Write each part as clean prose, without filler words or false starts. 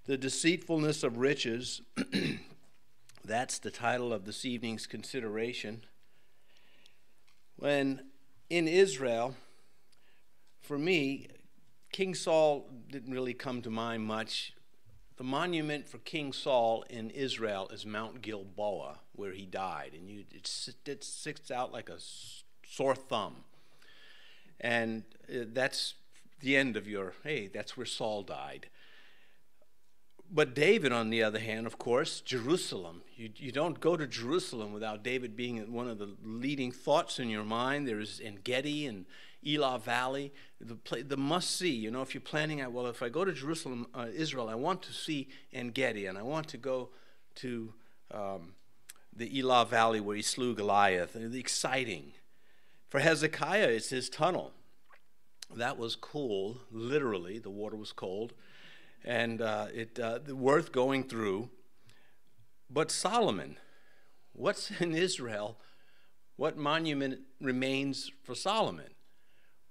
The Deceitfulness of Riches, that's the title of this evening's consideration. When in Israel, for me, King Saul didn't really come to mind much. The monument for King Saul in Israel is Mount Gilboa, where he died, and it sticks out like a sore thumb. And that's the end of your, hey, that's where Saul died. But David, on the other hand, of course, Jerusalem. You don't go to Jerusalem without David being one of the leading thoughts in your mind. There's En-Gedi and Elah Valley, the must-see. You know, if you're planning out, well, if I go to Jerusalem, Israel, I want to see En-Gedi, and I want to go to the Elah Valley where he slew Goliath. Exciting. For Hezekiah, it's his tunnel. That was cool, literally. The water was cold. And worth going through. But Solomon, what's in Israel? What monument remains for Solomon?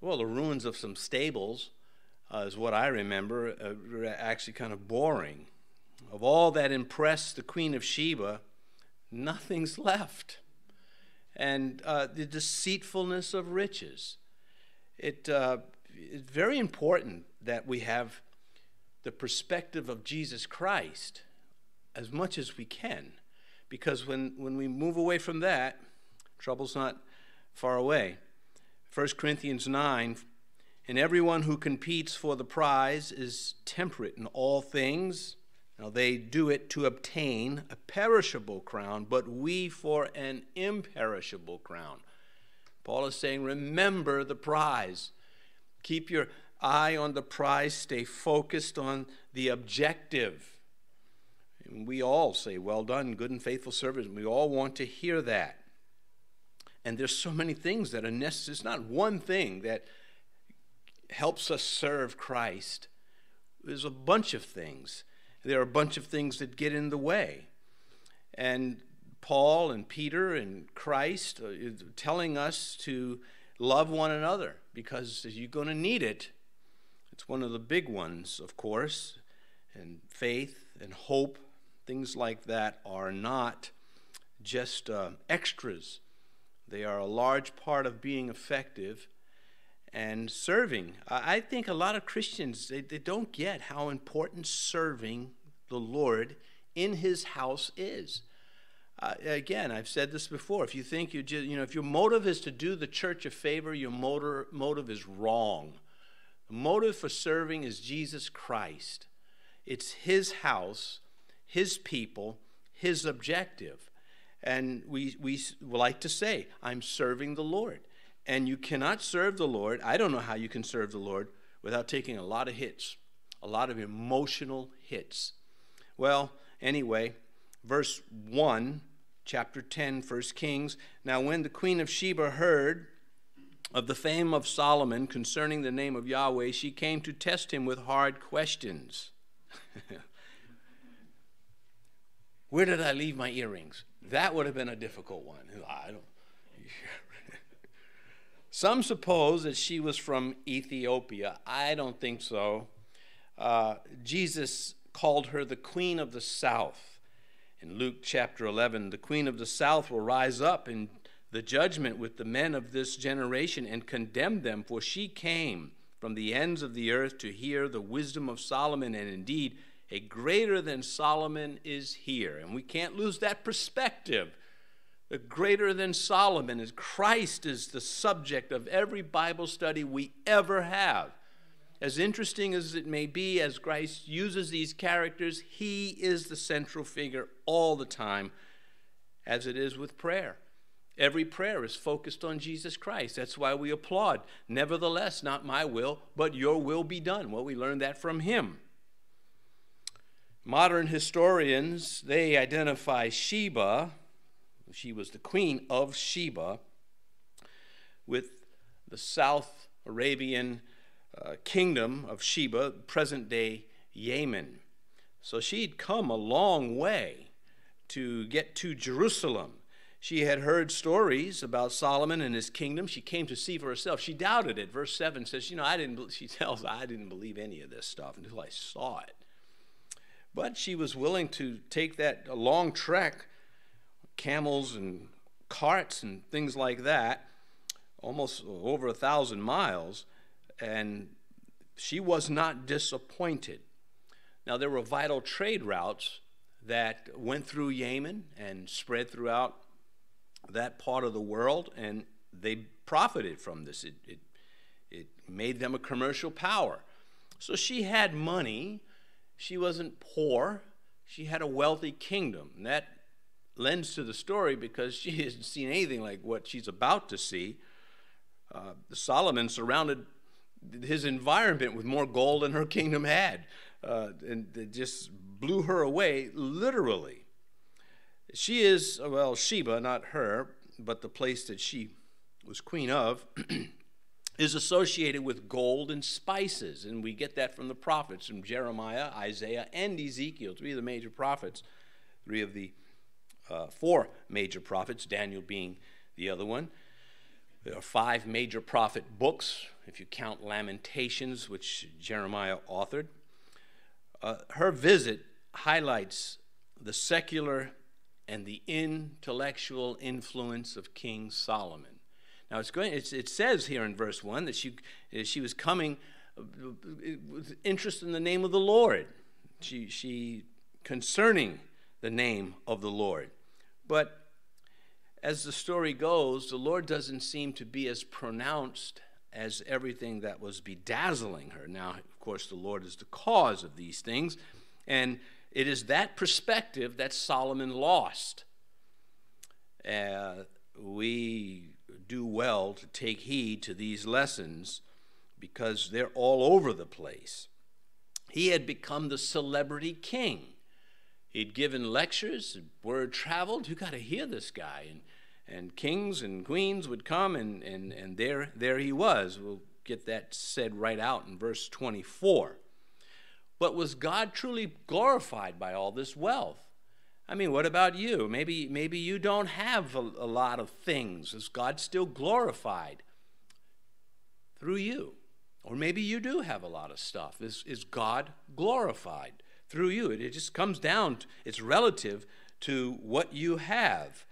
Well, the ruins of some stables is what I remember, actually kind of boring. Of all that impressed the Queen of Sheba, nothing's left. And the deceitfulness of riches. It's very important that we have the perspective of Jesus Christ as much as we can, because when we move away from that, trouble's not far away. 1 Corinthians 9, and everyone who competes for the prize is temperate in all things. Now they do it to obtain a perishable crown, but we for an imperishable crown. Paul is saying, remember the prize. Keep your eye on the prize, stay focused on the objective. And we all say, well done, good and faithful servant. We all want to hear that. And there's so many things that are necessary. It's not one thing that helps us serve Christ. There's a bunch of things. There are a bunch of things that get in the way. And Paul and Peter and Christ are telling us to love one another, because you're going to need it. It's one of the big ones, of course, and faith and hope, things like that are not just extras. They are a large part of being effective and serving. I think a lot of Christians, they don't get how important serving the Lord in His house is. Again, I've said this before. If you think if your motive is to do the church a favor, your motive is wrong. The motive for serving is Jesus Christ. It's His house, His people, His objective. And we like to say, I'm serving the Lord. And you cannot serve the Lord. I don't know how you can serve the Lord without taking a lot of hits, a lot of emotional hits. Well, anyway, verse 1, chapter 10, 1 Kings. Now when the Queen of Sheba heard of the fame of Solomon concerning the name of Yahweh, she came to test him with hard questions. Where did I leave my earrings? That would have been a difficult one. Some suppose that she was from Ethiopia. I don't think so. Jesus called her the Queen of the South. In Luke chapter 11, the Queen of the South will rise up in the judgment with the men of this generation and condemn them, for she came from the ends of the earth to hear the wisdom of Solomon, and indeed a greater than Solomon is here. And we can't lose that perspective. The greater than Solomon is Christ is the subject of every Bible study we ever have. As interesting as it may be, as Christ uses these characters, He is the central figure all the time, as it is with prayer. Every prayer is focused on Jesus Christ. That's why we applaud. Nevertheless, not my will, but your will be done. Well, we learned that from Him. Modern historians, they identify Sheba, she was the Queen of Sheba, with the South Arabian kingdom of Sheba, present-day Yemen. So she'd come a long way to get to Jerusalem. She had heard stories about Solomon and his kingdom. She came to see for herself. She doubted it. Verse 7 says, she tells, I didn't believe any of this stuff until I saw it. But she was willing to take that long trek, camels and carts and things like that, almost over 1,000 miles, and she was not disappointed. Now, there were vital trade routes that went through Yemen and spread throughout that part of the world, and they profited from this. It made them a commercial power. So she had money. She wasn't poor. She had a wealthy kingdom. And that lends to the story because she hasn't seen anything like what she's about to see. Solomon surrounded his environment with more gold than her kingdom had. And it just blew her away, literally. She is, well, Sheba, not her, but the place that she was queen of, is associated with gold and spices. And we get that from the prophets, from Jeremiah, Isaiah, and Ezekiel, three of the major prophets, three of the four major prophets, Daniel being the other one. There are 5 major prophet books, if you count Lamentations, which Jeremiah authored. Her visit highlights the secular and the intellectual influence of King Solomon. Now, it says here in verse 1 that she was coming with interest in the name of the Lord. She concerning the name of the Lord. But as the story goes, the Lord doesn't seem to be as pronounced as everything that was bedazzling her. Now, of course, the Lord is the cause of these things, and it is that perspective that Solomon lost. We do well to take heed to these lessons because they're all over the place. He had become the celebrity king. He'd given lectures, word traveled. You got to hear this guy. And kings and queens would come, and there he was. We'll get that said right out in verse 24. But was God truly glorified by all this wealth? I mean, what about you? Maybe you don't have a lot of things. Is God still glorified through you? Or maybe you do have a lot of stuff. Is God glorified through you? It just comes down, it's relative to what you have.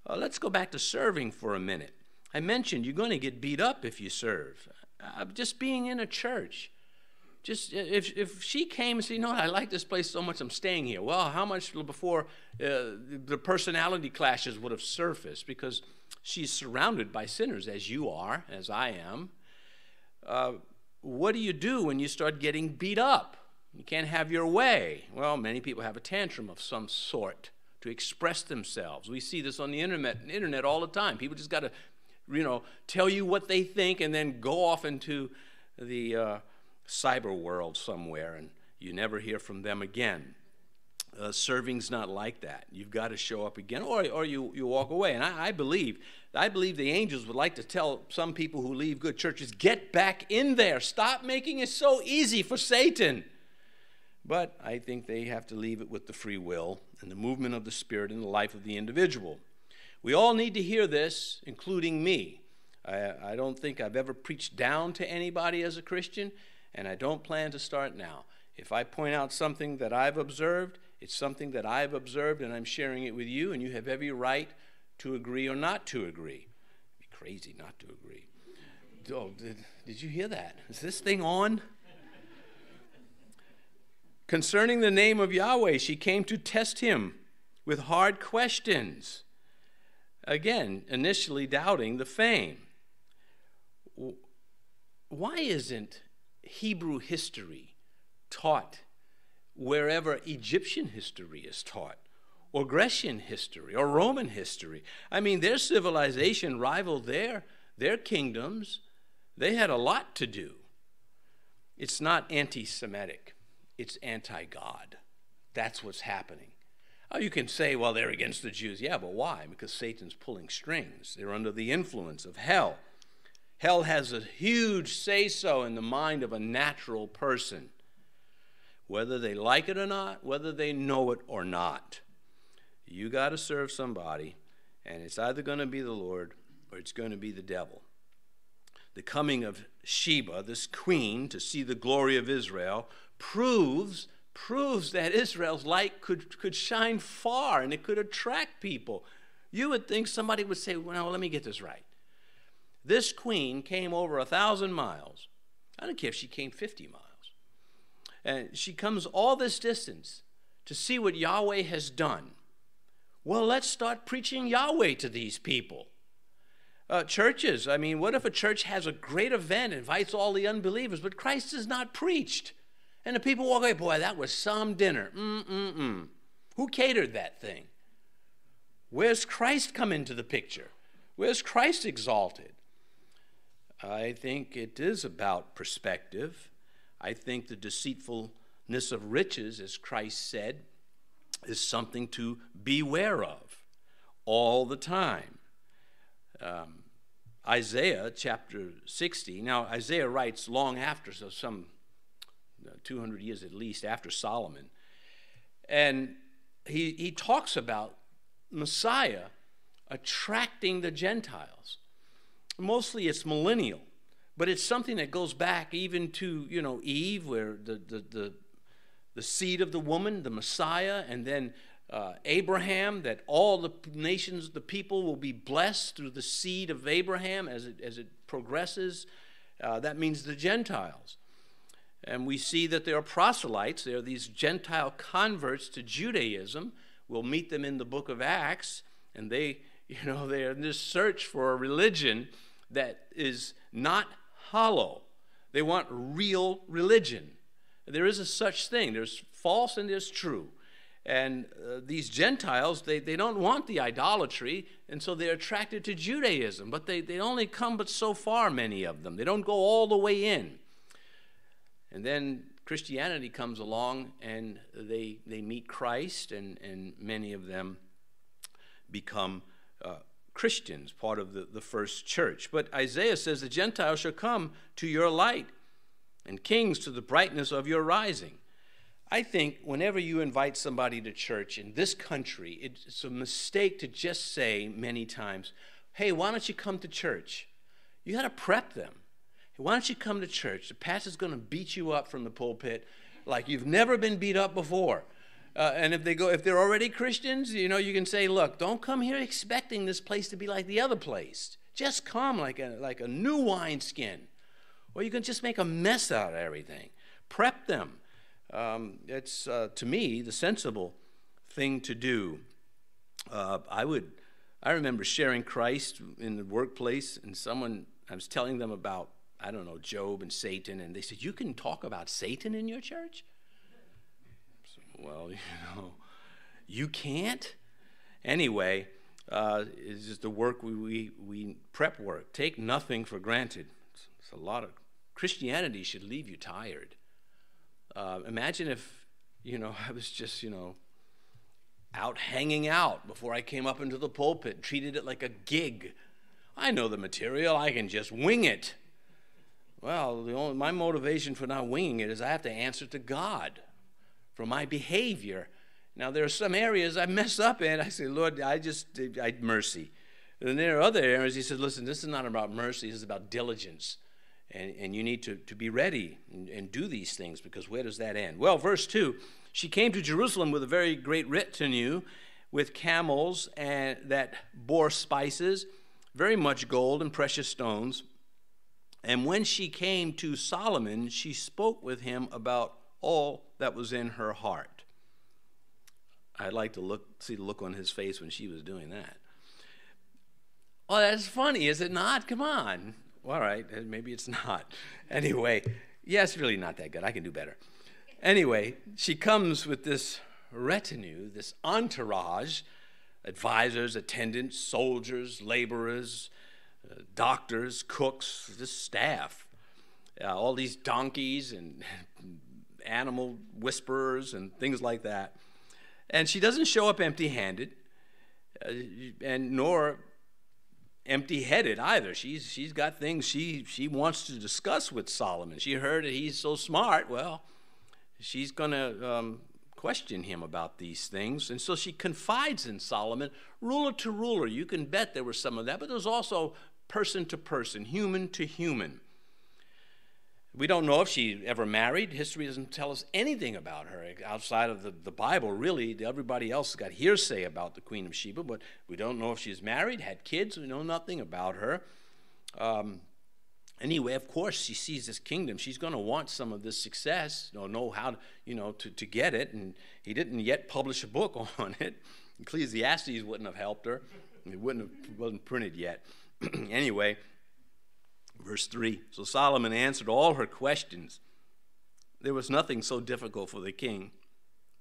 Let's go back to serving for a minute. I mentioned you're going to get beat up if you serve. Just being in a church. Just if she came and said, you know what, I like this place so much, I'm staying here. Well, how much before the personality clashes would have surfaced? Because she's surrounded by sinners, as you are, as I am. What do you do when you start getting beat up? You can't have your way. Well, many people have a tantrum of some sort to express themselves. We see this on the internet all the time. People just got to, tell you what they think and then go off into the cyber world somewhere, and you never hear from them again. Serving's not like that. You've got to show up again, or you walk away. And I believe the angels would like to tell some people who leave good churches, get back in there. Stop making it so easy for Satan. But I think they have to leave it with the free will and the movement of the Spirit in the life of the individual. We all need to hear this, including me. I don't think I've ever preached down to anybody as a Christian, and I don't plan to start now. If I point out something that I've observed, it's something that I've observed, and I'm sharing it with you, and you have every right to agree or not to agree. It'd be crazy not to agree. Oh, did you hear that? Is this thing on? Concerning the name of Yahweh, she came to test him with hard questions. Again, initially doubting the fame. Why isn't Hebrew history taught wherever Egyptian history is taught, or Grecian history, or Roman history? I mean, their civilization rivaled their kingdoms. They had a lot to do. It's not anti-Semitic. It's anti-God. That's what's happening. Oh, you can say, well, they're against the Jews. Yeah, but why? Because Satan's pulling strings. They're under the influence of hell. Hell has a huge say-so in the mind of a natural person, whether they like it or not, whether they know it or not. You got to serve somebody, and it's either going to be the Lord or it's going to be the devil. The coming of Sheba, this queen, to see the glory of Israel, proves proves that Israel's light could shine far and it could attract people. You would think somebody would say, well, let me get this right. This queen came over 1,000 miles. I don't care if she came 50 miles. And she comes all this distance to see what Yahweh has done. Well, let's start preaching Yahweh to these people. Churches, I mean, what if a church has a great event, invites all the unbelievers, but Christ is not preached? And the people walk away, boy, that was some dinner. Who catered that thing? Where's Christ come into the picture? Where's Christ exalted? I think it is about perspective. I think the deceitfulness of riches, as Christ said, is something to beware of all the time. Isaiah chapter 60. Now, Isaiah writes long after, so some 200 years at least after Solomon. And he talks about Messiah attracting the Gentiles. Mostly it's millennial, but it's something that goes back even to, Eve, where the seed of the woman, the Messiah, and then Abraham, that all the nations, the people will be blessed through the seed of Abraham as it progresses. That means the Gentiles. And we see that there are proselytes. There are these Gentile converts to Judaism. We'll meet them in the book of Acts, and they're in this search for a religion that is not hollow. They want real religion. There is a such thing. There's false and there's true. And these Gentiles, they don't want the idolatry, and so they're attracted to Judaism. But they only come but so far, many of them. They don't go all the way in. And then Christianity comes along, and they meet Christ, and many of them become Christians, part of the first church. But Isaiah says, the Gentiles shall come to your light, and kings to the brightness of your rising. I think whenever you invite somebody to church in this country, it's a mistake to just say many times, hey, why don't you come to church? You got to prep them. Hey, why don't you come to church? The pastor's going to beat you up from the pulpit like you've never been beat up before. And if they're already Christians, you can say, look, don't come here expecting this place to be like the other place. Just come like a new wineskin. Or you can just make a mess out of everything. Prep them. It's, to me, the sensible thing to do. I remember sharing Christ in the workplace, and I was telling them about, Job and Satan, and they said, you can talk about Satan in your church? Well, you can't. Anyway, it's just the work we prep work. Take nothing for granted. It's a lot of Christianity should leave you tired. Imagine if, I was just, out hanging out before I came up into the pulpit, treated it like a gig. I know the material. I can just wing it. Well, my motivation for not winging it is I have to answer to God for my behavior. Now, there are some areas I mess up in. I say, Lord, I mercy. And there are other areas he said, listen, this is not about mercy. This is about diligence. And you need to be ready and do these things, because where does that end? Well, verse 2, she came to Jerusalem with a very great retinue, with camels and that bore spices, very much gold and precious stones. And when she came to Solomon, she spoke with him about all that was in her heart. I'd like to see the look on his face when she was doing that. Oh, that's funny, is it not? Come on. All right, maybe it's not. Anyway, yeah, it's really not that good. I can do better. Anyway, she comes with this retinue, this entourage, advisors, attendants, soldiers, laborers, doctors, cooks, this staff, all these donkeys and animal whisperers and things like that. And she doesn't show up empty-handed, and nor empty-headed either. She's got things she wants to discuss with Solomon. She heard that he's so smart. Well, she's going to question him about these things. And so she confides in Solomon, ruler to ruler. You can bet there was some of that, but there was also person to person, human to human. We don't know if she ever married. History doesn't tell us anything about her outside of the Bible, really. Everybody else got hearsay about the Queen of Sheba, but we don't know if she's married, had kids. We know nothing about her. Anyway, of course, she sees this kingdom. She's going to want some of this success, know how to get it. And he didn't yet publish a book on it. Ecclesiastes wouldn't have helped her. It wasn't printed yet. Anyway, verse 3, so Solomon answered all her questions. There was nothing so difficult for the king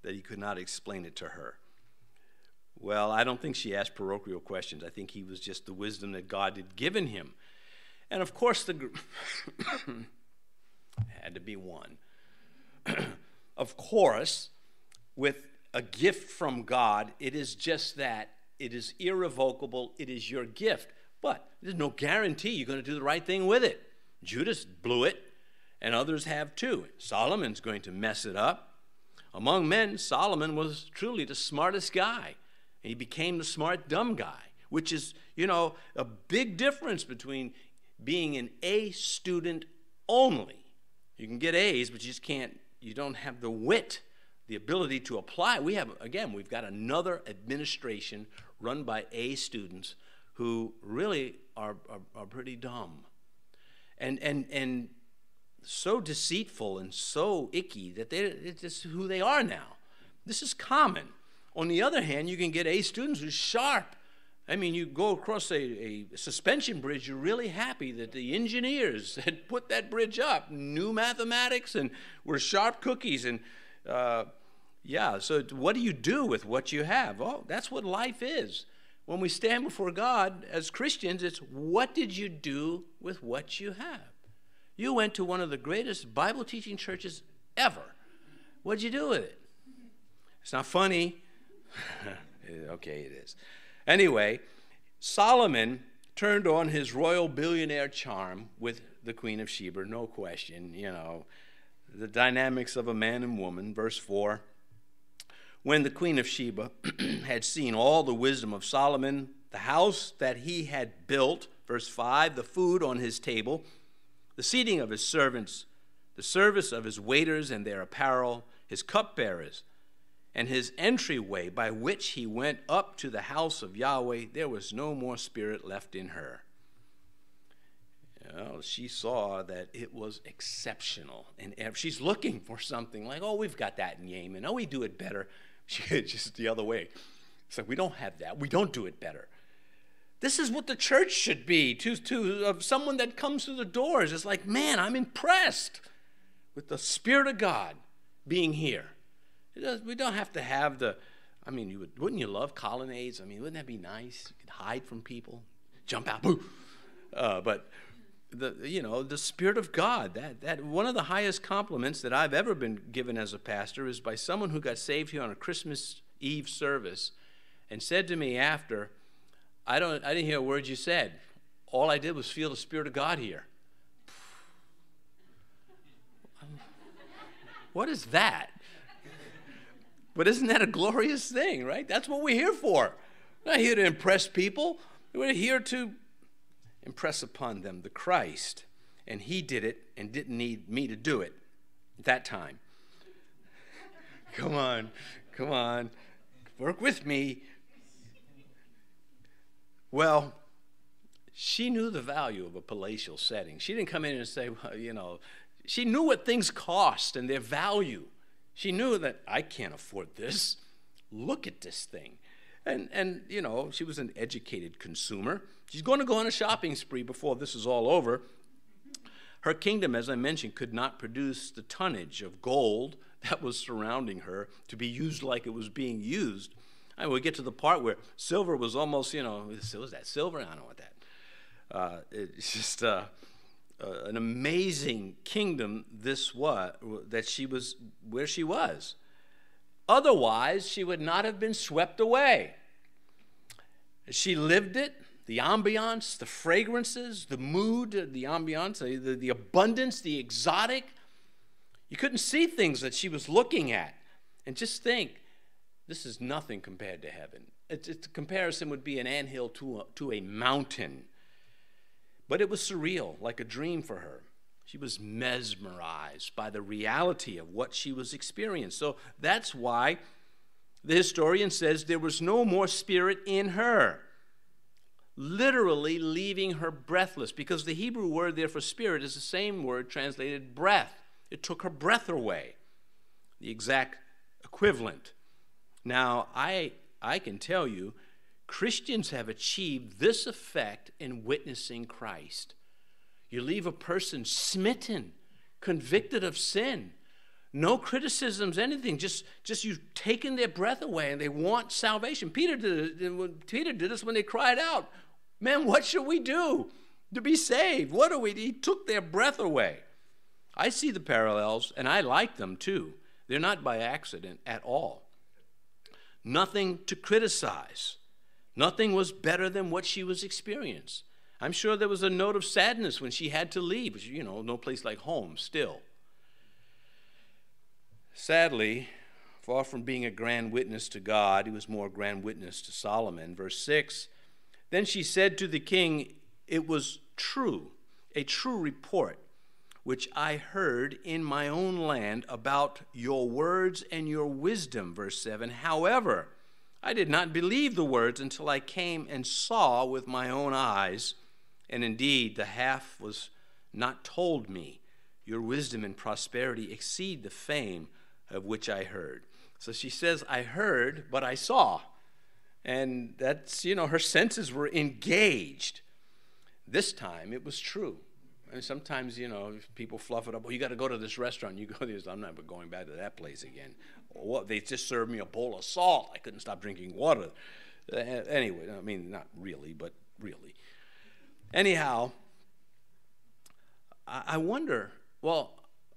that he could not explain it to her. Well, I don't think she asked parochial questions. I think he was just the wisdom that God had given him. And of course, had to be one. Of course, with a gift from God, it is just that. It is irrevocable. It is your gift. But there's no guarantee you're going to do the right thing with it. Judas blew it, and others have too. Solomon's going to mess it up. Among men, Solomon was truly the smartest guy. He became the smart, dumb guy, which is, a big difference between being an A student only. You can get A's, but you don't have the wit, the ability to apply. We've got another administration run by A students who really are pretty dumb and so deceitful and so icky that it's just who they are now. This is common. On the other hand, you can get A students who's sharp. I mean, you go across a suspension bridge, you're really happy that the engineers had put that bridge up, knew mathematics and were sharp cookies. And so what do you do with what you have? Oh, that's what life is. When we stand before God as Christians, it's what did you do with what you have? You went to one of the greatest Bible teaching churches ever. What did you do with it? It's not funny. Okay, it is. Anyway, Solomon turned on his royal billionaire charm with the Queen of Sheba, no question. The dynamics of a man and woman. Verse 4. When the Queen of Sheba had seen all the wisdom of Solomon, the house that he had built, verse 5, the food on his table, the seating of his servants, the service of his waiters and their apparel, his cupbearers, and his entryway by which he went up to the house of Yahweh, there was no more spirit left in her. She saw that it was exceptional. And she's looking for something like, oh, we've got that in Yemen. Oh, we do it better. Just the other way. It's like, we don't have that. We don't do it better. This is what the church should be to someone that comes through the doors. It's like, man, I'm impressed with the Spirit of God being here. We don't have to have wouldn't you love colonnades? Wouldn't that be nice? You could hide from people, jump out, boo. But the Spirit of God, that one of the highest compliments that I've ever been given as a pastor is by someone who got saved here on a Christmas Eve service and said to me after, I didn't hear a word you said. All I did was feel the Spirit of God here. What is that? But isn't that a glorious thing, right? That's what we're here for. We're not here to impress people. We're here to impress upon them the Christ. And he did it and didn't need me to do it at that time. Come on. Work with me. Well, she knew the value of a palatial setting. She didn't come in and say, well, she knew what things cost and their value. She knew that I can't afford this. Look at this thing. And she was an educated consumer. She's going to go on a shopping spree before this is all over. Her kingdom, as I mentioned, could not produce the tonnage of gold that was surrounding her to be used like it was being used. We get to the part where silver was almost, was that silver? I don't know what that. It's just an amazing kingdom this was, that she was where she was. Otherwise, she would not have been swept away. She lived it, the ambiance, the fragrances, the mood, the ambiance, the abundance, the exotic. You couldn't see things that she was looking at. And just think, this is nothing compared to heaven. The comparison would be an anthill to a mountain. But it was surreal, like a dream for her. She was mesmerized by the reality of what she was experiencing. So that's why the historian says there was no more spirit in her, literally leaving her breathless, because the Hebrew word there for spirit is the same word translated breath. It took her breath away, the exact equivalent. Now, I can tell you, Christians have achieved this effect in witnessing Christ. You leave a person smitten, convicted of sin. No criticisms, anything. Just you've taken their breath away and they want salvation. Peter did it. Peter did this when they cried out, "Man, what should we do to be saved? What do we do?" He took their breath away. I see the parallels, and I like them too. They're not by accident at all. Nothing to criticize. Nothing was better than what she was experiencing. I'm sure there was a note of sadness when she had to leave. You know, no place like home still. Sadly, far from being a grand witness to God, he was more a grand witness to Solomon. Verse 6, then she said to the king, "It was true, a true report, which I heard in my own land about your words and your wisdom." Verse 7, however, I did not believe the words until I came and saw with my own eyes. And indeed, the half was not told me. Your wisdom and prosperity exceed the fame of which I heard. So she says, I heard, but I saw. And that's, her senses were engaged. This time, it was true. And sometimes, people fluff it up. Well, you got to go to this restaurant. You go there. I'm never going back to that place again. Well, they just served me a bowl of salt. I couldn't stop drinking water. Anyway, I mean, not really, but really. Anyhow, I wonder,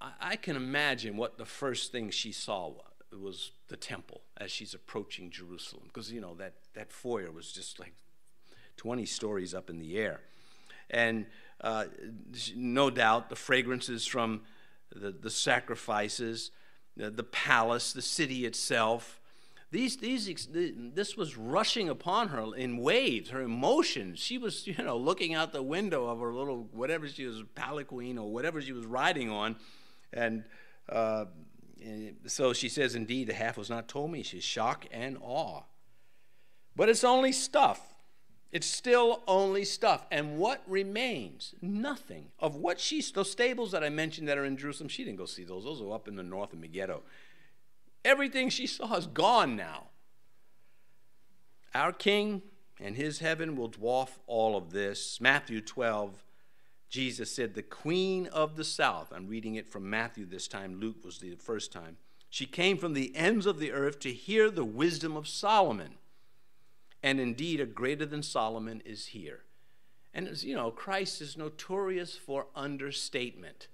I can imagine what the first thing she saw was the temple as she's approaching Jerusalem. Because, that foyer was just like 20 stories up in the air. And no doubt the fragrances from the sacrifices, the palace, the city itself, this was rushing upon her in waves, her emotions. She was, looking out the window of her little, whatever she was, palanquin or whatever she was riding on. And so she says, indeed, the half was not told me. She's shock and awe. But it's only stuff. It's still only stuff. And what remains? Nothing. Of what those stables that I mentioned that are in Jerusalem, she didn't go see those. Those are up in the north of Megiddo. Everything she saw is gone now. Our King and his heaven will dwarf all of this. Matthew 12, Jesus said, the Queen of the South. I'm reading it from Matthew this time. Luke was the first time. She came from the ends of the earth to hear the wisdom of Solomon. And indeed, a greater than Solomon is here. And as Christ is notorious for understatement.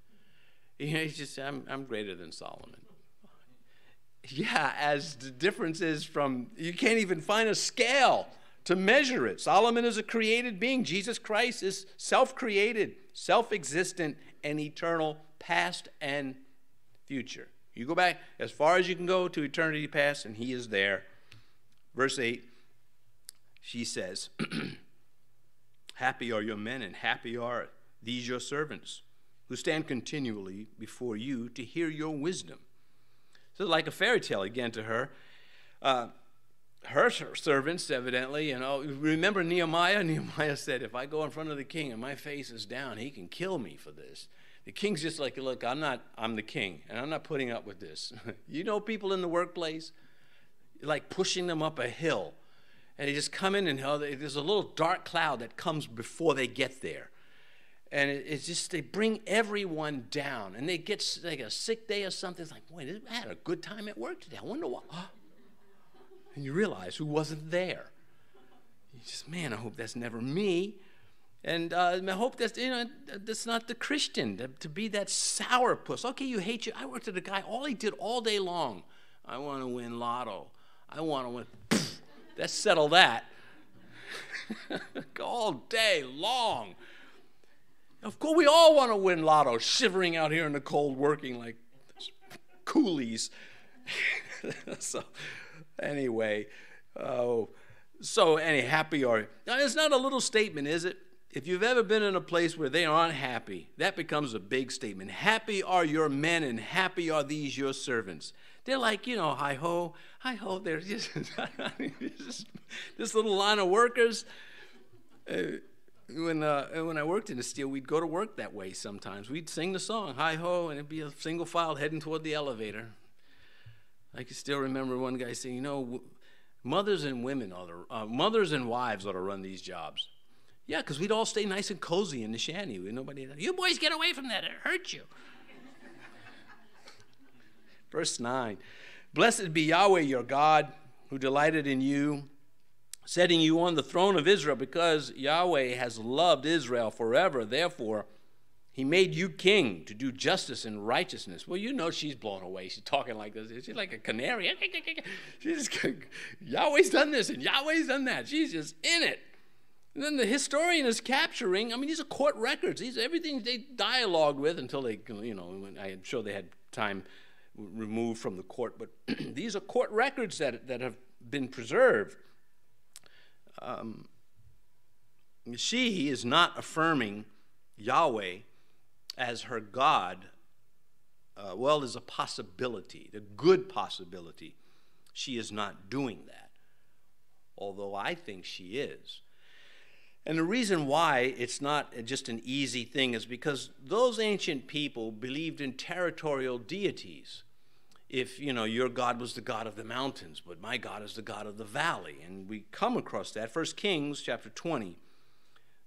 He's just, I'm greater than Solomon. Yeah, as the difference is from, you can't even find a scale to measure it. Solomon is a created being. Jesus Christ is self-created, self-existent, and eternal, past and future. You go back as far as you can go to eternity past, and he is there. Verse 8, she says, happy are your men, and happy are these your servants, who stand continually before you to hear your wisdom. So like a fairy tale again to her. Her servants, evidently, remember Nehemiah? Nehemiah said, if I go in front of the king and my face is down, he can kill me for this. The king's just like, look, I'm the king, and I'm not putting up with this. People in the workplace, like pushing them up a hill. And they just come in and there's a little dark cloud that comes before they get there. And it's just, they bring everyone down. And they get like a sick day or something. It's like, boy, I had a good time at work today. I wonder what. And you realize who wasn't there. You just, man, I hope that's never me. And I hope that's, that's not the Christian, to be that sourpuss. Okay, you hate you. I worked with a guy, all he did all day long, I want to win lotto. I want to win. Let's settle that. All day long. Of course, we all want to win lotto, shivering out here in the cold, working like coolies. So, anyway, happy are you? Now, it's not a little statement, is it? if you've ever been in a place where they aren't happy, that becomes a big statement. Happy are your men and happy are these your servants. They're like, hi-ho, hi-ho. They're just, this little line of workers. When I worked in the steel, we'd go to work that way sometimes. We'd sing the song, hi-ho, and it'd be a single file heading toward the elevator. I can still remember one guy saying, mothers and wives ought to run these jobs. Yeah, because we'd all stay nice and cozy in the shanty. You boys get away from that, it hurts you. Verse 9, blessed be Yahweh your God, who delighted in you, setting you on the throne of Israel, because Yahweh has loved Israel forever. Therefore, he made you king to do justice and righteousness. Well, she's blown away. She's talking like this. She's like a canary. Yahweh's done this and Yahweh's done that. She's just in it. And then the historian is capturing, these are court records. These are everything they dialogued with until they, I'm sure they had time removed from the court. But these are court records that have been preserved. She is not affirming Yahweh as her God. There's a possibility, a good possibility. She is not doing that, although I think she is. And the reason why it's not just an easy thing is because those ancient people believed in territorial deities. If, your God was the God of the mountains, but my God is the God of the valley. And we come across that. 1 Kings chapter 20.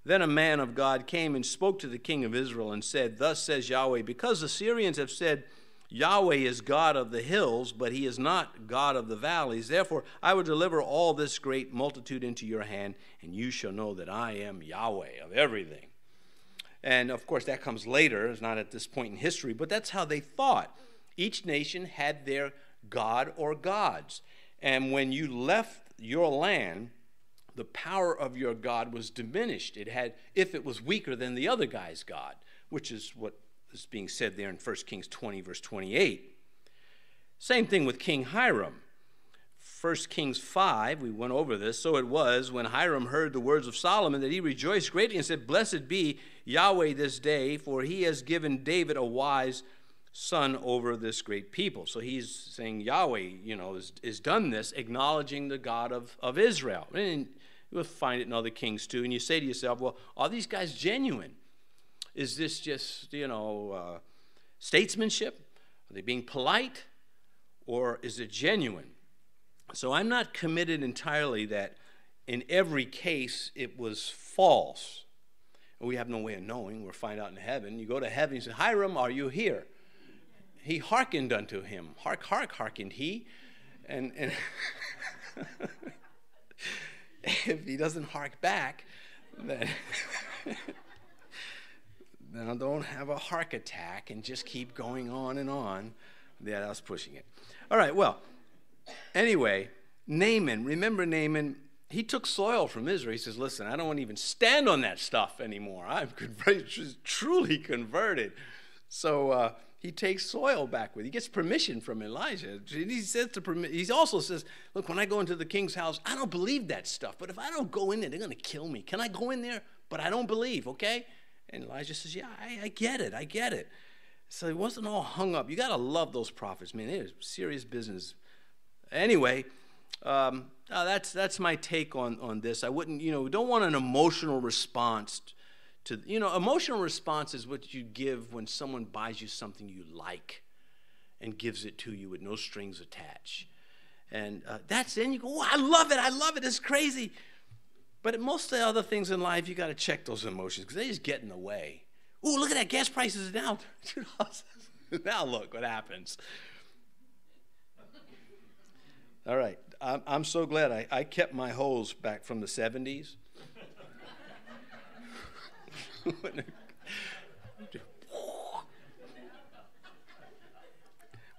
Then a man of God came and spoke to the king of Israel and said, thus says Yahweh, because the Syrians have said, Yahweh is God of the hills, but he is not God of the valleys. Therefore, I will deliver all this great multitude into your hand, and you shall know that I am Yahweh of everything. And, of course, that comes later. It's not at this point in history, but that's how they thought. Each nation had their god or gods. And when you left your land, the power of your God was diminished. If it was weaker than the other guy's God, which is what is being said there in 1 Kings 20, verse 28. Same thing with King Hiram. 1 Kings 5, we went over this. So it was when Hiram heard the words of Solomon that he rejoiced greatly and said, blessed be Yahweh this day, for he has given David a wise son over this great people. So he's saying Yahweh, has done this, acknowledging the God of Israel. And you'll find it in other kings too. And you say to yourself, well, are these guys genuine? Is this just, statesmanship? Are they being polite? Or is it genuine? So I'm not committed entirely that in every case it was false. We have no way of knowing. We'll find out in heaven. You go to heaven and say, Hiram, are you here? He hearkened unto him. Hark, hark, hearkened he. And if he doesn't hark back, then now don't have a heart attack and just keep going on and on. Yeah, I was pushing it. All right, well, anyway, Naaman, remember Naaman? He took soil from Israel. He says, listen, I don't want to even stand on that stuff anymore. I'm truly converted. So he takes soil back with him. He gets permission from Elijah. He also says, look, when I go into the king's house, I don't believe that stuff. But if I don't go in there, they're going to kill me. Can I go in there? But I don't believe, okay? And Elijah says, yeah, I get it. So he wasn't all hung up. You got to love those prophets, man. They're serious business. Anyway, that's my take on this. I wouldn't, we don't want an emotional response to, emotional response is what you give when someone buys you something you like and gives it to you with no strings attached. And that's it. And you go, oh, I love it, it's crazy. But most of the other things in life, you got to check those emotions because they just get in the way. Ooh, look at that, gas prices are down. Now look what happens. All right, I'm so glad I kept my hose back from the 70s.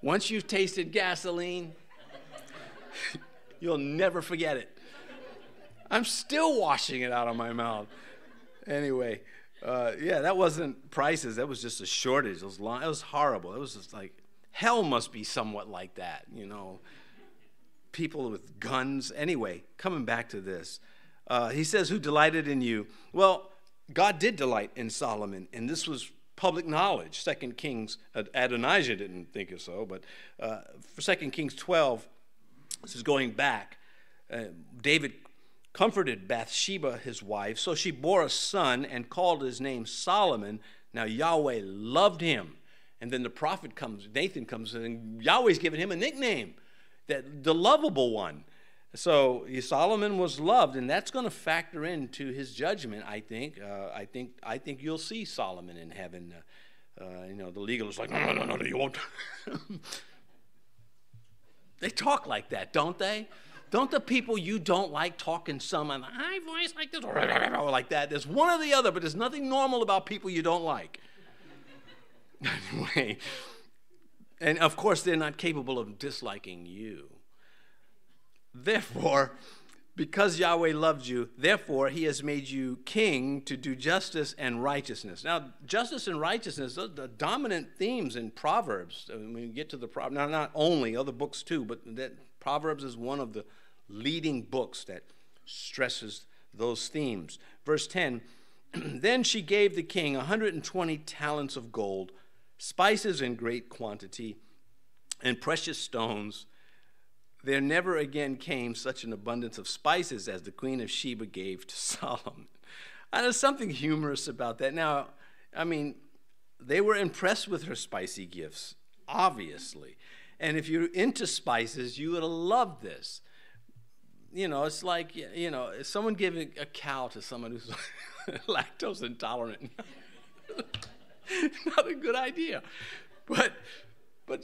Once you've tasted gasoline, you'll never forget it. I'm still washing it out of my mouth. Anyway, that wasn't prices. That was just a shortage. It was horrible. It was just like, hell must be somewhat like that, People with guns. Anyway, coming back to this. He says, who delighted in you? Well, God did delight in Solomon, and this was public knowledge. 2 Kings, Adonijah didn't think it so, but for 2 Kings 12, this is going back, David comforted Bathsheba, his wife, so she bore a son and called his name Solomon. Now Yahweh loved him. And then the prophet comes, Nathan comes, and Yahweh's giving him a nickname, the lovable one. So Solomon was loved, and that's going to factor into his judgment, I think. I think you'll see Solomon in heaven. The legalists like, no, you won't. They talk like that, don't they? Don't the people you don't like talk in some high voice like this or like that? There's one or the other, but there's nothing normal about people you don't like. Anyway, and of course they're not capable of disliking you. Therefore, because Yahweh loves you, therefore he has made you king to do justice and righteousness. Now, justice and righteousness are the dominant themes in Proverbs. When we get to the Proverbs, now not only other books too, but that Proverbs is one of the leading books that stresses those themes. Verse 10, then she gave the king 120 talents of gold, spices in great quantity, and precious stones. There never again came such an abundance of spices as the Queen of Sheba gave to Solomon. And there's something humorous about that. Now, I mean, they were impressed with her spicy gifts, obviously. And if you're into spices, you would have loved this. It's like, someone giving a cow to someone who's lactose intolerant. Not a good idea. But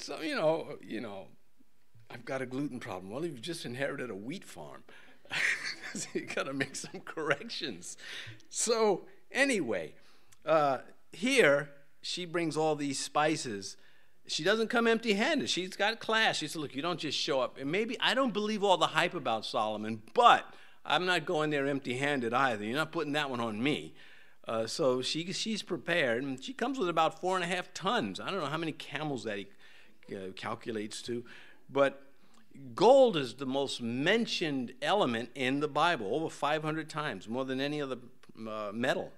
so, I've got a gluten problem. Well, you've just inherited a wheat farm. So you got to make some corrections. So anyway, here she brings all these spices. She doesn't come empty-handed. She's got class. She said, look, you don't just show up. And maybe I don't believe all the hype about Solomon, but I'm not going there empty-handed either. You're not putting that one on me. So she's prepared. And she comes with about 4.5 tons. I don't know how many camels that he calculates to. But gold is the most mentioned element in the Bible, over 500 times, more than any other metal.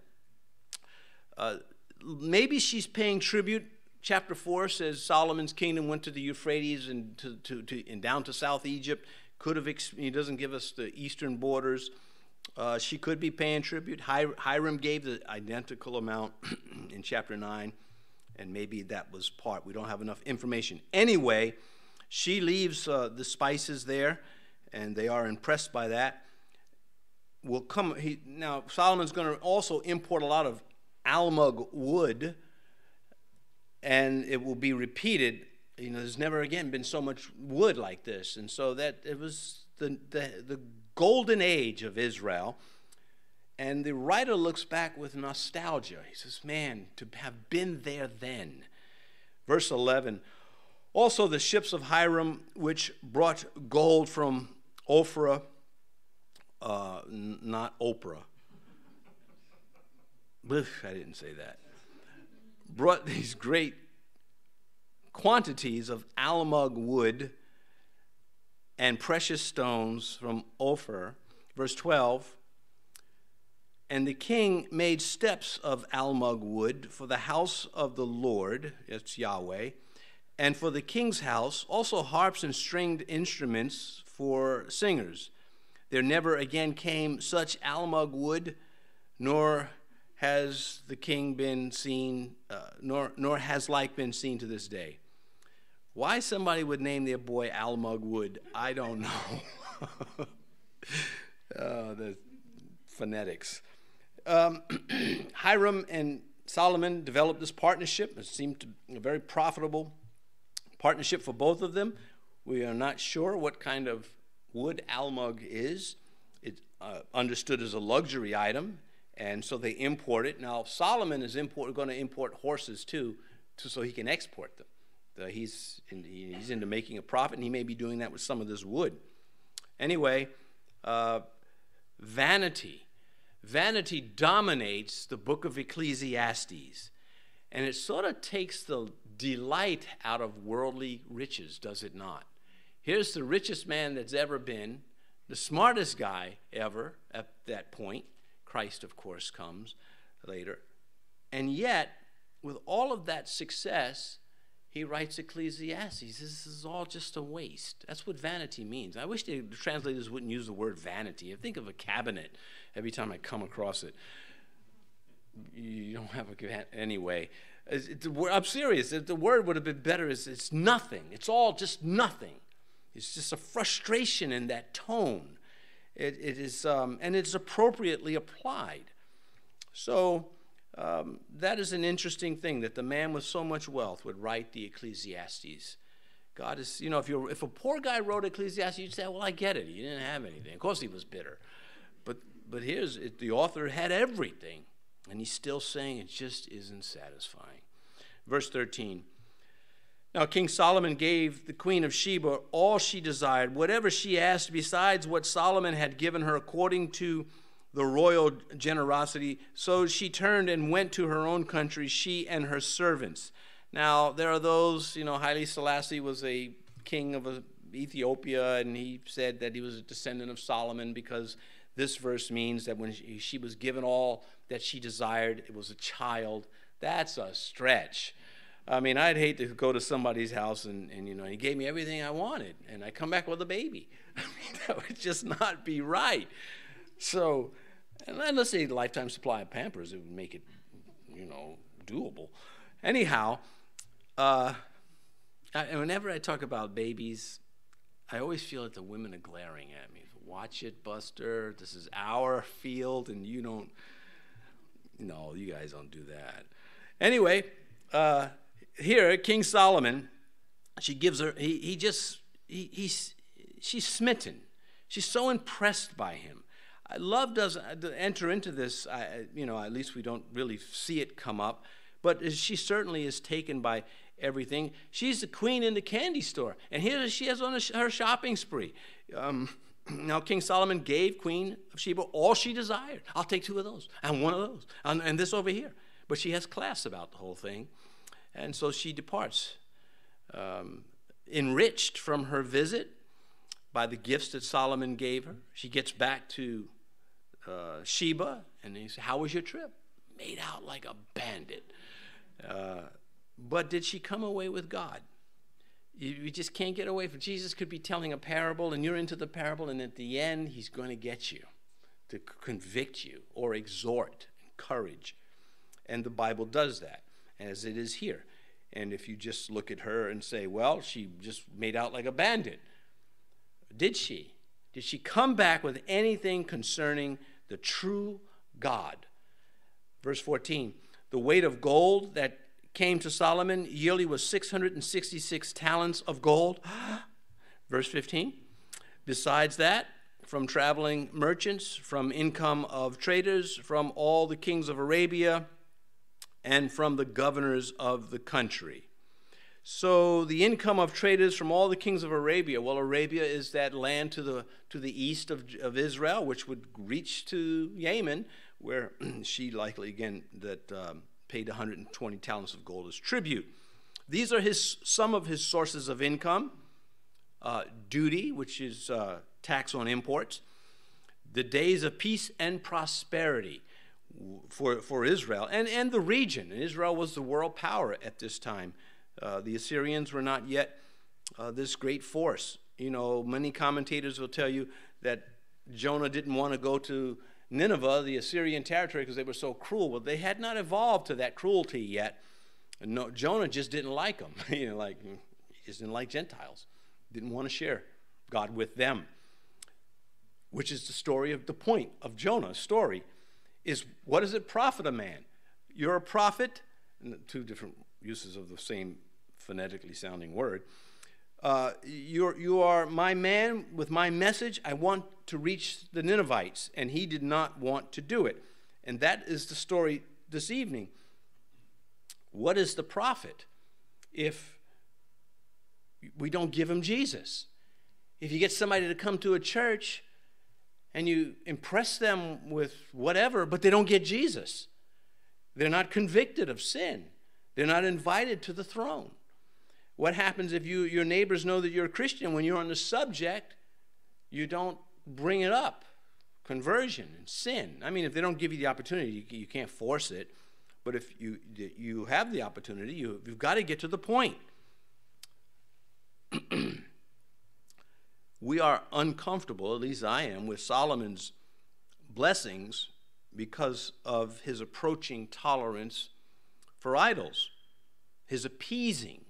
Maybe she's paying tribute. Chapter 4 says Solomon's kingdom went to the Euphrates and and down to South Egypt. He doesn't give us the eastern borders. She could be paying tribute. Hiram gave the identical amount in chapter 9, and maybe that was part. We don't have enough information. Anyway, she leaves the spices there, and they are impressed by that. Now, Solomon's going to also import a lot of almug wood, and it will be repeated. There's never again been so much wood like this. And so that it was the golden age of Israel. And the writer looks back with nostalgia. He says, man, to have been there then. Verse 11, also the ships of Hiram, which brought gold from Ophrah, not Oprah. I didn't say that. Brought these great quantities of almug wood and precious stones from Ophir. Verse 12, and the king made steps of almug wood for the house of the Lord, that's Yahweh, and for the king's house, also harps and stringed instruments for singers. There never again came such almug wood, nor has the king been seen, nor has like been seen to this day. Why somebody would name their boy almug wood, I don't know. The phonetics. Hiram and Solomon developed this partnership. It seemed to be a very profitable partnership for both of them. We are not sure what kind of wood almug is. It's understood as a luxury item. And so they import it. Now, Solomon is going to import horses, too, so he can export them. He's into making a profit, and he may be doing that with some of this wood. Anyway, vanity. Vanity dominates the book of Ecclesiastes. And it sort of takes the delight out of worldly riches, does it not? Here's the richest man that's ever been, the smartest guy ever at that point. Christ, of course, comes. later. And yet, with all of that success, he writes Ecclesiastes. This is all just a waste. That's what vanity means. I wish the translators wouldn't use the word vanity. I think of a cabinet every time I come across it. You don't have a anyway. I'm serious. The word would have been better. It's nothing. It's all just nothing. It's just a frustration in that tone. It is, and it's appropriately applied. So that is an interesting thing, that the man with so much wealth would write the Ecclesiastes. God is, if a poor guy wrote Ecclesiastes, you'd say, well, I get it. He didn't have anything. Of course he was bitter. But here's it, the author had everything, and he's still saying it just isn't satisfying. Verse 13. Now King Solomon gave the Queen of Sheba all she desired, whatever she asked, besides what Solomon had given her according to the royal generosity. So she turned and went to her own country, she and her servants. Now there are those, Haile Selassie was a king of Ethiopia, and he said that he was a descendant of Solomon because this verse means that when she was given all that she desired, it was a child. That's a stretch. I mean, I'd hate to go to somebody's house and he gave me everything I wanted, and I come back with a baby. I mean, that would just not be right. So, and let's say lifetime supply of Pampers, it would make it, doable. Anyhow, whenever I talk about babies, I always feel that the women are glaring at me. Watch it, Buster. This is our field, and you don't. No, you guys don't do that. Anyway, here, King Solomon, she gives her, she's smitten. She's so impressed by him. Love doesn't enter into this, at least we don't really see it come up, but she certainly is taken by everything. She's the queen in the candy store, and here she is on her shopping spree. Now King Solomon gave Queen of Sheba all she desired. I'll take 2 of those, and 1 of those, and this over here. But she has class about the whole thing. And so she departs, enriched from her visit by the gifts that Solomon gave her. She gets back to Sheba, and he says, how was your trip? Made out like a bandit. But did she come away with God? You just can't get away from. Jesus could be telling a parable, and you're into the parable, and at the end, he's going to get you to convict you or exhort, encourage. And the Bible does that, as it is here. And if you just look at her and say, well, she just made out like a bandit. Did she? Did she come back with anything concerning the true God? Verse 14, the weight of gold that came to Solomon yearly was 666 talents of gold. Verse 15, besides that, from traveling merchants, from income of traders, from all the kings of Arabia, and from the governors of the country. So the income of traders from all the kings of Arabia, well, Arabia is that land to the east of Israel, which would reach to Yemen, where she likely, again, that paid 120 talents of gold as tribute. These are some of his sources of income. Duty, which is tax on imports. The days of peace and prosperity for Israel and the region. And Israel was the world power at this time. The Assyrians were not yet this great force. Many commentators will tell you that Jonah didn't want to go to Nineveh, the Assyrian territory, because they were so cruel. Well, they had not evolved to that cruelty yet. No, Jonah just didn't like them. He just didn't like Gentiles. Didn't want to share God with them. Which is the point of Jonah's story, is what does it profit a man? You're a prophet, and 2 different uses of the same phonetically sounding word. You are my man with my message. I want to reach the Ninevites, and he did not want to do it. And that is the story this evening. What is the profit if we don't give him Jesus? If you get somebody to come to a church and you impress them with whatever, but they don't get Jesus, they're not convicted of sin. They're not invited to the throne. What happens if your neighbors know that you're a Christian? When you're on the subject, you don't bring it up conversion and sin. I mean, if they don't give you the opportunity, you can't force it. But if you have the opportunity, you've got to get to the point. We are uncomfortable, at least I am, with Solomon's blessings because of his approaching tolerance for idols, his appeasement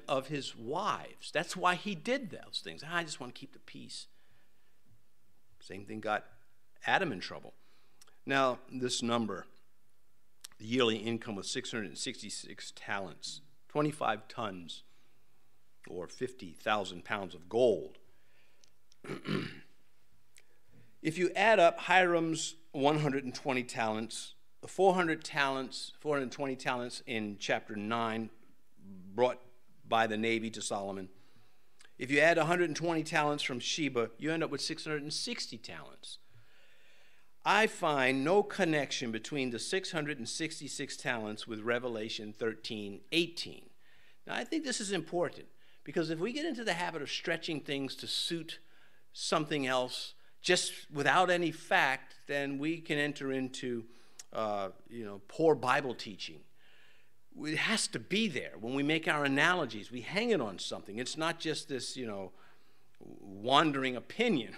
of his wives. That's why he did those things. I just want to keep the peace. Same thing got Adam in trouble. Now, this number, the yearly income was 666 talents, 25 tons, or 50,000 pounds of gold. If you add up Hiram's 120 talents, 420 talents in chapter 9 brought by the navy to Solomon, if you add 120 talents from Sheba, you end up with 660 talents. I find no connection between the 666 talents with Revelation 13:18. Now, I think this is important, because if we get into the habit of stretching things to suit something else just without any fact, then we can enter into poor Bible teaching. It has to be there. When we make our analogies, we hang it on something. It's not just this, wandering opinion.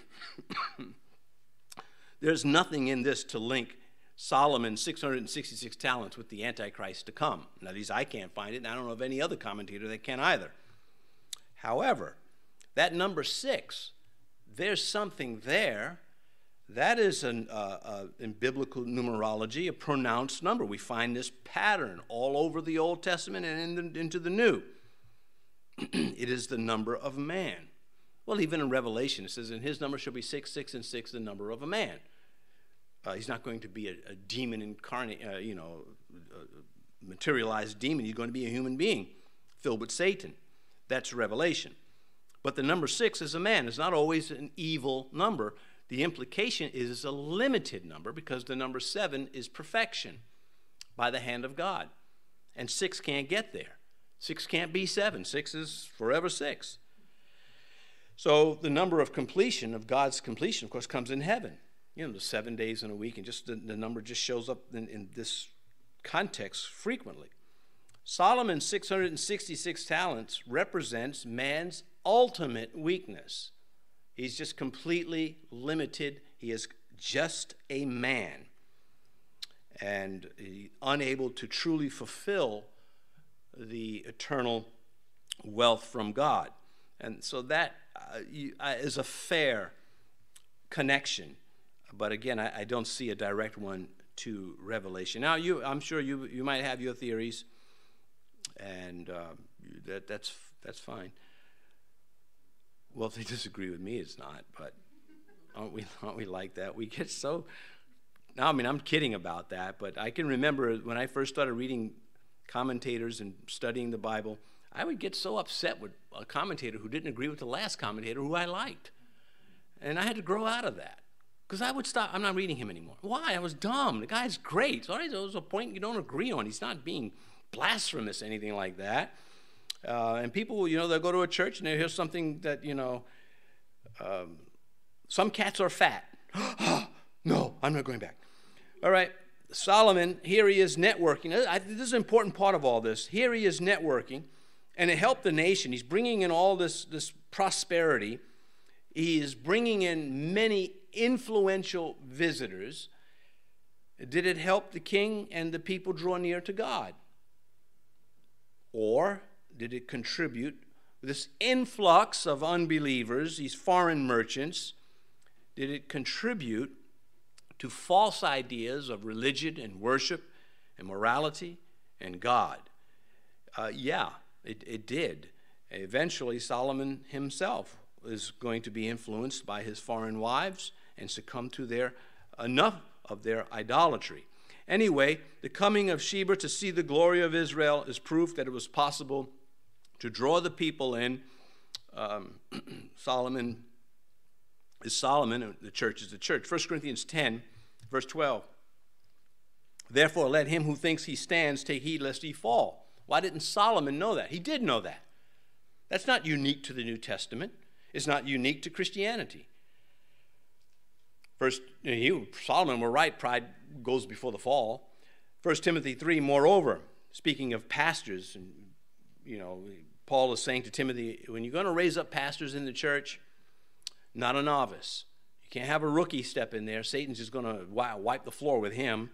There's nothing in this to link Solomon's 666 talents with the Antichrist to come. Now, at least I can't find it, and I don't know of any other commentator that can either. However, that number 6, there's something there. That is, in biblical numerology, a pronounced number. We find this pattern all over the Old Testament and into the New. It is the number of man. Well, even in Revelation, it says, "And his number shall be 6, and 6, the number of a man." He's not going to be a demon incarnate, a materialized demon. He's going to be a human being filled with Satan. That's Revelation. But the number 6 is a man. It's not always an evil number. The implication is a limited number, because the number 7 is perfection by the hand of God. And 6 can't get there. 6 can't be 7. 6 is forever 6. So the number of completion, of God's completion, of course, comes in heaven. The 7 days in a week, and just the number just shows up in this context frequently. Solomon's 666 talents represents man's ultimate weakness. He's just completely limited. He is just a man, and unable to truly fulfill the eternal wealth from God. And so that is a fair connection. But again, I don't see a direct one to Revelation. Now, I'm sure you might have your theories, and that's fine. Well, if they disagree with me, it's not. But aren't we like that? We get so. Now, I mean, I'm kidding about that, but I can remember when I first started reading commentators and studying the Bible, I would get so upset with a commentator who didn't agree with the last commentator who I liked, and I had to grow out of that. Because I would stop. I'm not reading him anymore. Why? I was dumb. The guy's great. So there's a point you don't agree on. He's not being blasphemous, anything like that. And people, they'll go to a church and they'll hear something that, some cats are fat. No, I'm not going back. All right. Solomon, here he is networking. This is an important part of all this. Here he is networking, and it helped the nation. He's bringing in all this prosperity. He is bringing in many influential visitors. Did it help the king and the people draw near to God? Or did it contribute, this influx of unbelievers, these foreign merchants, did it contribute to false ideas of religion and worship and morality and God? Yeah, it did. Eventually, Solomon himself is going to be influenced by his foreign wives and succumb to enough of their idolatry. Anyway, the coming of Sheba to see the glory of Israel is proof that it was possible to draw the people in. Solomon is Solomon, and the church is the church. 1 Corinthians 10, verse 12. Therefore, let him who thinks he stands take heed lest he fall. Why didn't Solomon know that? He did know that. That's not unique to the New Testament. It's not unique to Christianity. First, Solomon were right, pride goes before the fall. 1 Timothy 3, moreover, speaking of pastors, and Paul is saying to Timothy, when you're going to raise up pastors in the church, not a novice. You can't have a rookie step in there. Satan's just going to wipe the floor with him.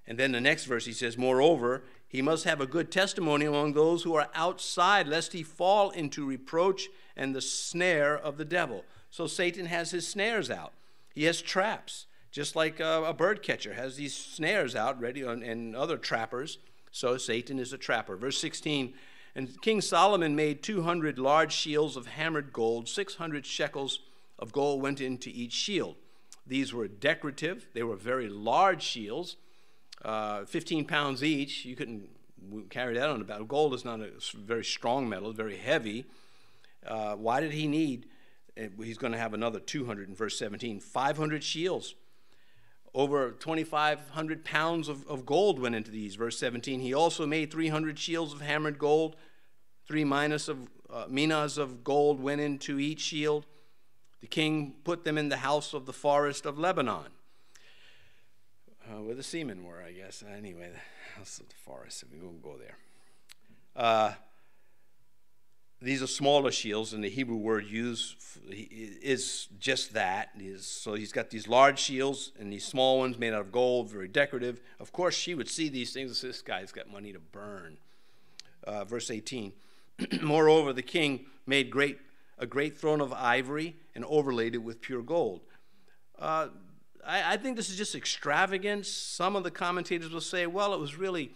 And then the next verse he says, moreover, he must have a good testimony among those who are outside, lest he fall into reproach and the snare of the devil. So Satan has his snares out. He has traps, just like a bird catcher has these snares out ready, and other trappers. So Satan is a trapper. Verse 16, and King Solomon made 200 large shields of hammered gold. 600 shekels of gold went into each shield. These were decorative. They were very large shields, 15 pounds each. You couldn't carry that on the battle. Gold is not a very strong metal, very heavy. Why did he need? He's going to have another 200 in verse 17. 500 shields. Over 2,500 pounds of gold went into these. Verse 17, he also made 300 shields of hammered gold. 3 minas of gold went into each shield. The king put them in the house of the forest of Lebanon, where the seamen were, I guess. Anyway, the house of the forest, we won't go there. These are smaller shields, and the Hebrew word used is just that. So he's got these large shields and these small ones made out of gold, very decorative. Of course, she would see these things and say, this guy's got money to burn. Verse 18, moreover, the king made a great throne of ivory and overlaid it with pure gold. I think this is just extravagance. Some of the commentators will say, well, it was really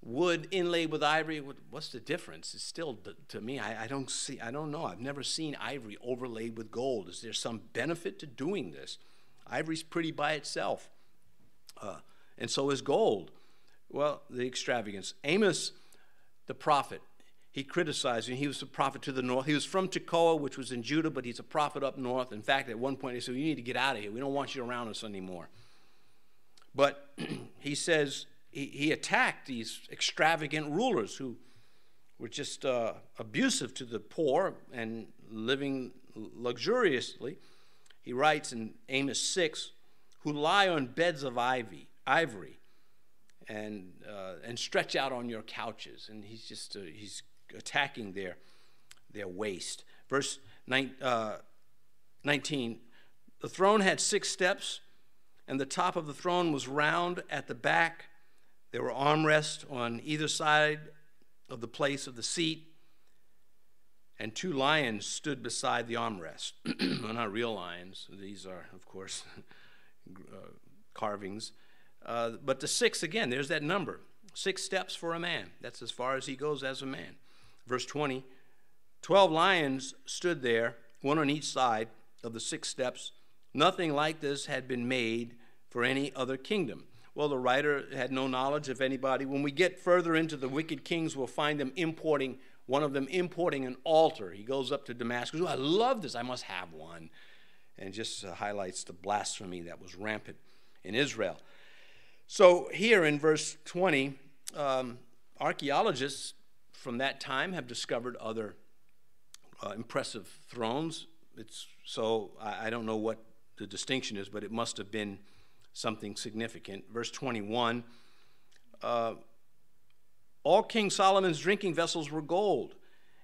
wood inlaid with ivory. What's the difference? It's still, to me, I don't know. I've never seen ivory overlaid with gold. Is there some benefit to doing this? Ivory's pretty by itself, and so is gold. Well, the extravagance. Amos, the prophet, he criticized him. He was a prophet to the north. He was from Tekoa, which was in Judah, but he's a prophet up north. In fact, at one point, he said, you need to get out of here. We don't want you around us anymore. But he says, he attacked these extravagant rulers who were just abusive to the poor and living luxuriously. He writes in Amos 6, who lie on beds of ivory and stretch out on your couches. And he's attacking their waste. Verse 19, the throne had 6 steps, and the top of the throne was round at the back. There were armrests on either side of the place of the seat, and 2 lions stood beside the armrest. Well, not real lions. These are, of course, carvings. But the 6, again, there's that number. 6 steps for a man. That's as far as he goes as a man. Verse 20, 12 lions stood there, 1 on each side of the 6 steps. Nothing like this had been made for any other kingdom. Well, the writer had no knowledge of anybody. When we get further into the wicked kings, we'll find them importing, one of them importing an altar. He goes up to Damascus. Oh, I love this. I must have one. And just highlights the blasphemy that was rampant in Israel. So here in verse 20, archaeologists from that time have discovered other impressive thrones. I don't know what the distinction is, but it must have been something significant. Verse 21, all King Solomon's drinking vessels were gold,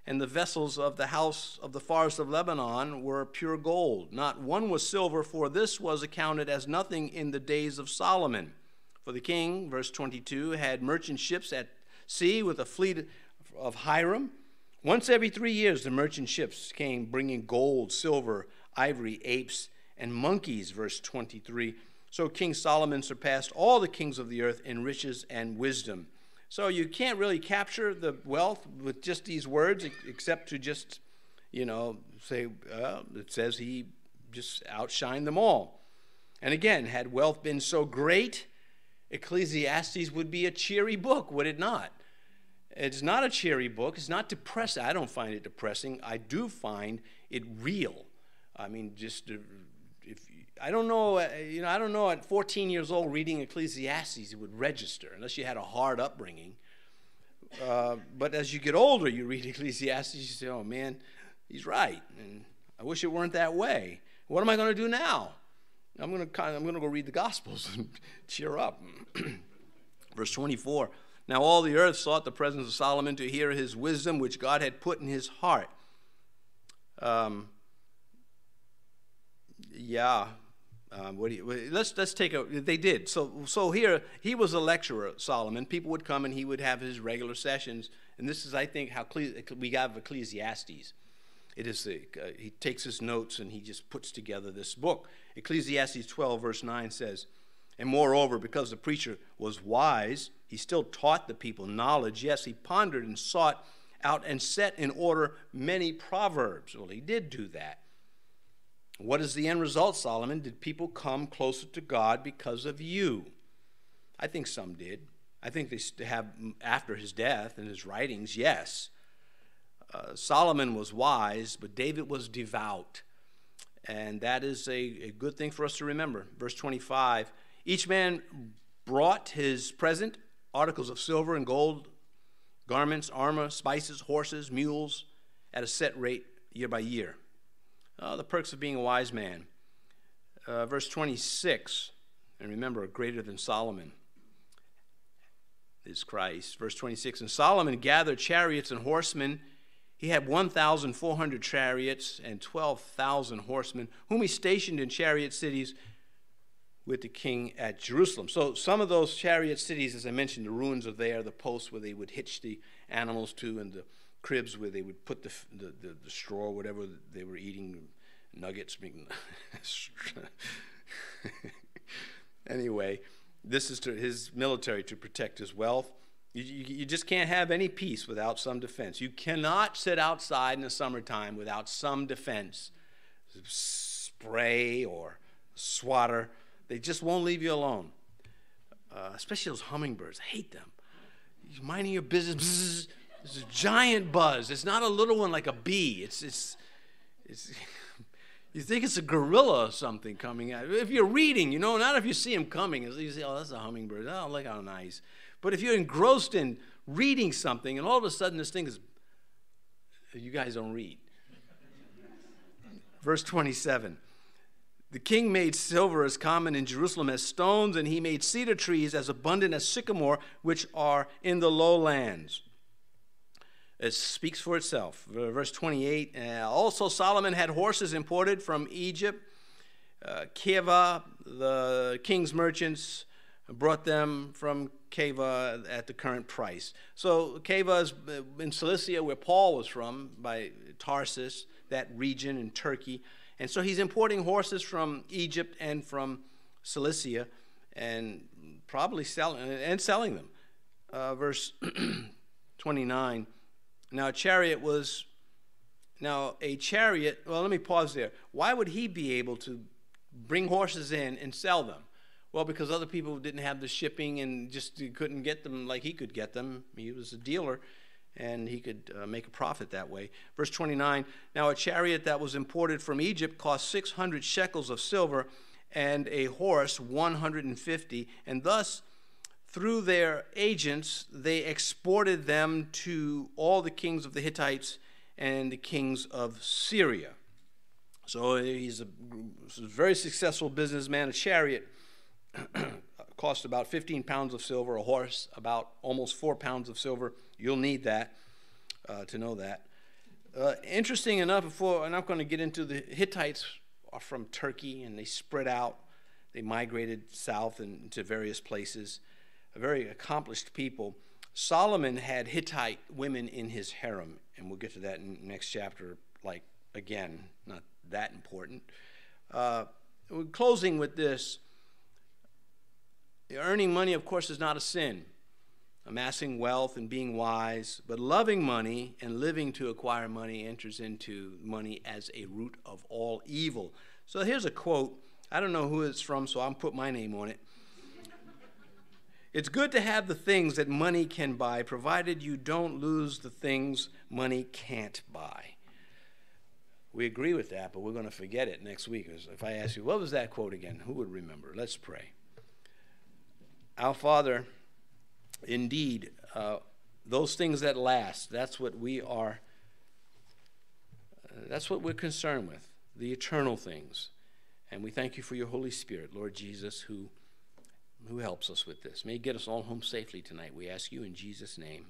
and the vessels of the house of the forest of Lebanon were pure gold. Not one was silver, for this was accounted as nothing in the days of Solomon. For the king, verse 22, had merchant ships at sea with a fleet of Hiram. Once every 3 years, the merchant ships came bringing gold, silver, ivory, apes, and monkeys, verse 23. So King Solomon surpassed all the kings of the earth in riches and wisdom. So you can't really capture the wealth with just these words, except to just, say, it says he just outshined them all. And again, had wealth been so great, Ecclesiastes would be a cheery book, would it not? It's not a cheery book. It's not depressing. I don't find it depressing. I do find it real. I mean, I don't know at 14 years old reading Ecclesiastes it would register unless you had a hard upbringing. But as you get older, you read Ecclesiastes, you say, oh man, he's right. And I wish it weren't that way. What am I going to do now? I'm going to go read the Gospels and cheer up. Verse 24. Now all the earth sought the presence of Solomon to hear his wisdom, which God had put in his heart. Let's take a. They did. So here he was a lecturer, Solomon. People would come and he would have his regular sessions. And this is, I think, how we have Ecclesiastes. It is he takes his notes and he just puts together this book. Ecclesiastes 12 verse 9 says, "And moreover, because the preacher was wise, he still taught the people knowledge. Yes, he pondered and sought out and set in order many proverbs." Well, he did do that. What is the end result, Solomon? Did people come closer to God because of you? I think some did. I think they have, after his death and his writings, yes. Solomon was wise, but David was devout. And that is a good thing for us to remember. Verse 25, each man brought his present, articles of silver and gold, garments, armor, spices, horses, mules, at a set rate year by year. The perks of being a wise man. Verse 26, and remember, greater than Solomon is Christ. Verse 26, and Solomon gathered chariots and horsemen. He had 1,400 chariots and 12,000 horsemen, whom he stationed in chariot cities with the king at Jerusalem. So some of those chariot cities, as I mentioned, the ruins are there, the posts where they would hitch the animals to, and the cribs where they would put the straw or whatever they were eating, nuggets. Anyway, this is to his military to protect his wealth. You just can't have any peace without some defense. You cannot sit outside in the summertime without some defense. Spray or swatter. They just won't leave you alone. Especially those hummingbirds. I hate them. You're minding your business. Bzz, there's a giant buzz. It's not a little one like a bee. It's you think it's a gorilla or something coming out. If you're reading, not if you see him coming. You say, oh, that's a hummingbird. Oh, look how nice. But if you're engrossed in reading something and all of a sudden this thing is, you guys don't read. Verse 27. The king made silver as common in Jerusalem as stones, and he made cedar trees as abundant as sycamore, which are in the lowlands. It speaks for itself. Verse 28. Also Solomon had horses imported from Egypt. Keva, the king's merchants, brought them from Keva at the current price. So Keva is in Cilicia, where Paul was from, by Tarsus, that region in Turkey. And so he's importing horses from Egypt and from Cilicia, and probably selling them. Verse 29. Now a chariot, well, let me pause there. Why would he be able to bring horses in and sell them? Well, because other people didn't have the shipping and just couldn't get them like he could get them. He was a dealer, and he could make a profit that way. Verse 29, now a chariot that was imported from Egypt cost 600 shekels of silver, and a horse 150, and thus through their agents they exported them to all the kings of the Hittites and the kings of Syria. So he's a very successful businessman. A chariot cost about 15 pounds of silver, a horse about almost 4 pounds of silver. You'll need that to know that. Interesting enough, I'm not going to get into the Hittites are from Turkey, and they spread out. They migrated south and to various places. A very accomplished people. Solomon had Hittite women in his harem, and we'll get to that in the next chapter, again, not that important. We're closing with this. Earning money, of course, is not a sin. Amassing wealth and being wise, but loving money and living to acquire money enters into money as a root of all evil. So here's a quote. I don't know who it's from, so I'll put my name on it. It's good to have the things that money can buy, provided you don't lose the things money can't buy. We agree with that, but we're going to forget it next week. If I ask you, what was that quote again? Who would remember? Let's pray. Our Father, indeed, those things that last, that's what we are, that's what we're concerned with, the eternal things. And we thank you for your Holy Spirit, Lord Jesus, who helps us with this. May you get us all home safely tonight. We ask you in Jesus' name.